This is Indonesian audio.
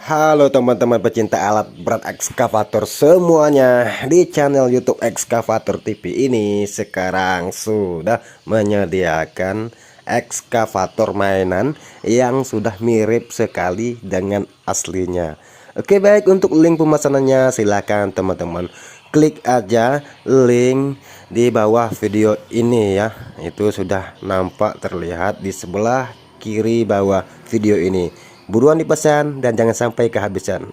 Halo teman-teman pecinta alat berat ekskavator semuanya. Di channel YouTube Ekskavator TV ini sekarang sudah menyediakan ekskavator mainan yang sudah mirip sekali dengan aslinya. Oke, baik, untuk link pemesanannya silahkan teman-teman klik aja link di bawah video ini ya. Itu sudah nampak terlihat di sebelah kiri bawah video ini. Buruan dipesan dan jangan sampai kehabisan.